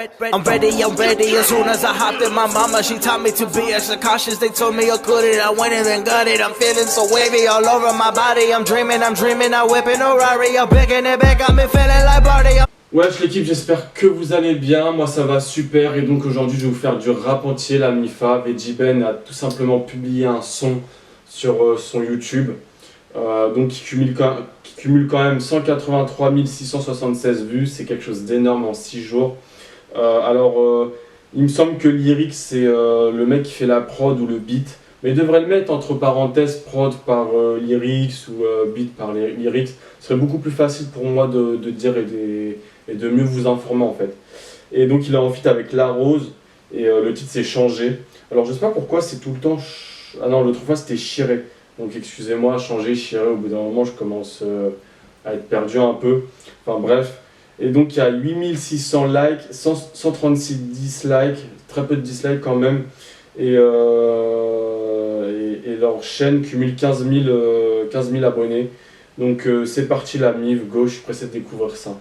I'm ready. As soon as I hopped in my mama, she taught me to be extra cautious. They told me I couldn't, I went in and got it. I'm feeling so wavy all over my body. I'm dreaming, I whipping a Rari. I'm picking it back, I'm feeling like Barty. Wesh l'équipe, j'espère que vous allez bien, moi ça va super et donc aujourd'hui je vais vous faire du rap entier. La Mifa, Veggie Ben a tout simplement publié un son sur son YouTube donc qui cumule quand même 183 676 vues, c'est quelque chose d'énorme en 6 jours. Il me semble que Lyrics c'est le mec qui fait la prod ou le beat, mais il devrait le mettre entre parenthèses prod par Lyrics ou beat par Lyrics. Ce serait beaucoup plus facile pour moi de dire et de mieux vous informer en fait. Et donc il est en feat avec La Rose et le titre c'est Changé. Alors je sais pas pourquoi c'est tout le temps ah non, l'autre fois c'était Chiré. Donc excusez-moi, Changé, Chiré, au bout d'un moment je commence à être perdu un peu. Enfin bref. Et donc il y a 8600 likes, 136 dislikes, très peu de dislikes quand même. Et leur chaîne cumule 15 000 abonnés. Donc c'est parti la MIF, go, je suis pressé de découvrir ça.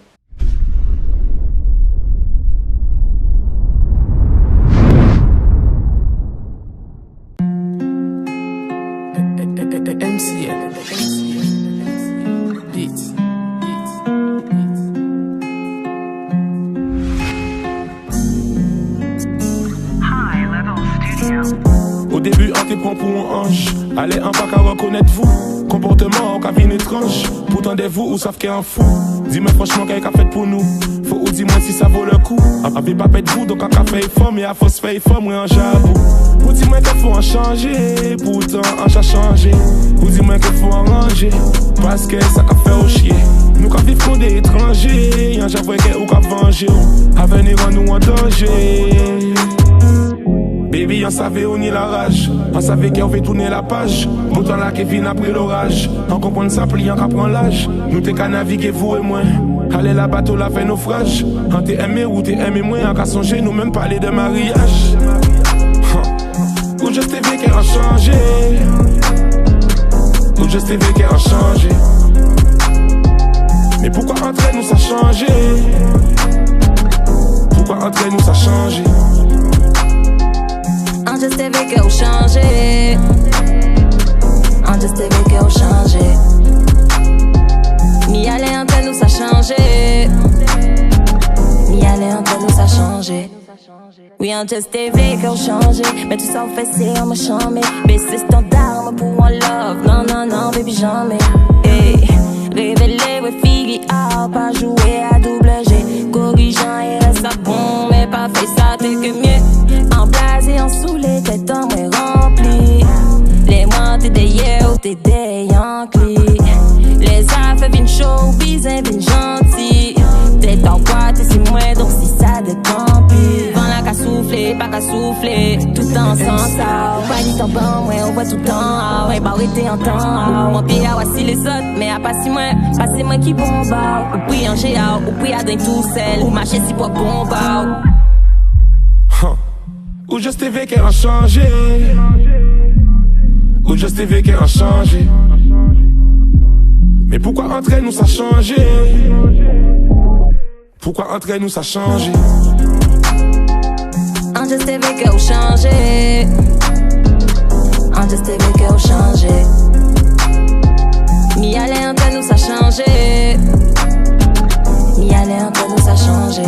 Au début, on te prend pour un ange. Allez, un pas qu'à reconnaître vous. Comportement en cabine étrange. Pourtant, des vous ou savent qu'est un fou. Dis-moi franchement, qu'est-ce qu'a fait pour nous? Faut ou dis-moi si ça vaut le coup. Avec pas de vous, donc un café fort, mais à force fait fort, moi un jabou. Ou dis-moi qu'il faut en changer. Pourtant, un chat changé. Ou dis-moi qu'il faut en ranger. Parce que ça qu'a fait au chier. Nous, quand vivons des étrangers, y'en j'avoue qu'est ou qu'a venger. À venir en nous en danger. Baby, on savait où ni la rage. On savait qu'on fait tourner la page. Pourtant là, Kevin a pris l'orage. On comprend ça, pliant qu'à prendre l'âge. Nous t'es qu'à naviguer, vous et moi. Allez, la bateau, la fait naufrage. On t'es aimé ou t'es aimé moins. On qu'à songer, nous même parler de mariage. Ou juste TV qui a changé. Ou juste TV qui a changé. Mais pourquoi entre nous ça a changé? Pourquoi entre nous ça a changé? On just TV que au changé. On just TV que au changé. Mi aller entre nous ça changé. Mi aller entre nous ça changé. Oui, on just TV que au changé. Mais tout ça on fait c'est on me chambé. Baisser standard on pour un love. Non non non baby jamais. Hey, révélé ouais fille pas jouer à double G. Corrigeant et reste à bon mais pas fait ça t'es que mieux. En saoulé, tête en moi remplie. Les mois t'es des yeah ou t'es des Yankees. Les affaires viennent chaud, bizarre, viennent gentil. T'es en boîte, t'es si moins, donc si ça de tant pis. Vent là qu'à souffler, pas qu'à souffler. Tout en sans ça. Pas dit en bon, ouais, on voit tout le temps. Ouais, bah oui, t'es en temps. Mon pied a voici les autres, mais à pas si moins. Pas c'est moi qui bombe. Ou puis en géa, ou puis à d'un tout seul. Ou marcher si pour bombe. Ou juste TV qui a changé. Ou juste TV qui a changé. Mais pourquoi entre nous ça a changé? Pourquoi entre nous ça a changé? On just TV qui a changé. On just TV qui a changé. Mi aller entre nous ça a changé. Mi aller entre nous ça a changé.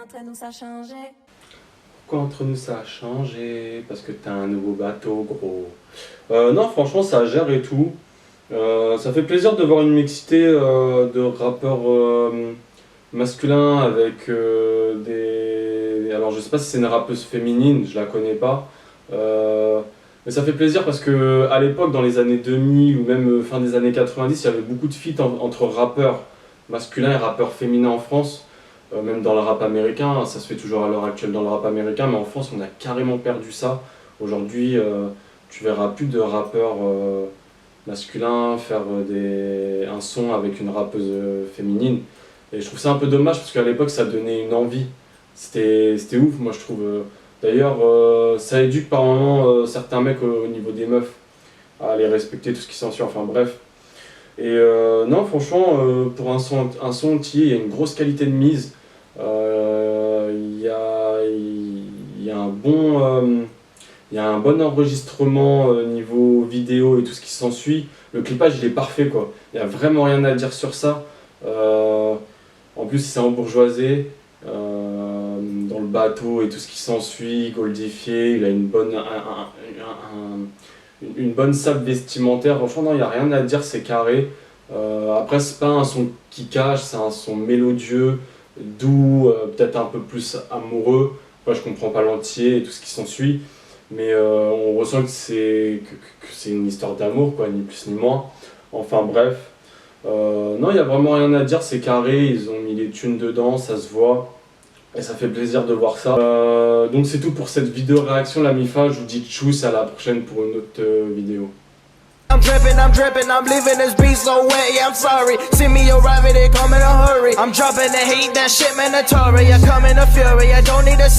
Entre nous ça a changé. Pourquoi entre nous ça a changé? Parce que t'as un nouveau bateau gros. Non franchement ça gère et tout. Ça fait plaisir de voir une mixité de rappeurs masculins avec des... Alors je sais pas si c'est une rappeuse féminine, je la connais pas. Mais ça fait plaisir parce que à l'époque dans les années 2000 ou même fin des années 90 il y avait beaucoup de feats entre rappeurs masculins et rappeurs féminins en France. Même dans le rap américain, ça se fait toujours à l'heure actuelle dans le rap américain, mais en France on a carrément perdu ça. Aujourd'hui, tu verras plus de rappeurs masculins faire un son avec une rappeuse féminine. Et je trouve ça un peu dommage parce qu'à l'époque ça donnait une envie. C'était ouf, moi je trouve. D'ailleurs, ça éduque par moments certains mecs au niveau des meufs à les respecter, tout ce qui s'ensuit, enfin bref. Et non, franchement, pour un son entier, il y a une grosse qualité de mise. Il y a un bon enregistrement niveau vidéo et tout ce qui s'ensuit. Le clipage, il est parfait, quoi. Il n'y a vraiment rien à dire sur ça. En plus, c'est embourgeoisé. Dans le bateau et tout ce qui s'ensuit, goldifié, il a une bonne sape vestimentaire. Franchement, non, il n'y a rien à dire, c'est carré. Après, c'est pas un son qui cache, c'est un son mélodieux, doux, peut-être un peu plus amoureux. Moi, je comprends pas l'entier et tout ce qui s'ensuit, mais on ressent que c'est une histoire d'amour, quoi, ni plus ni moins. Enfin bref, non, il n'y a vraiment rien à dire, c'est carré, ils ont mis les tunes dedans, ça se voit. Et ça fait plaisir de voir ça. Donc c'est tout pour cette vidéo réaction, la MIFA. Je vous dis tchuss, à la prochaine pour une autre vidéo. I'm dripping, I'm leaving this beat so wet, yeah, I'm sorry. See me arriving, they come in a hurry. I'm dropping the heat, that shit mandatory. I come in a fury, I don't need a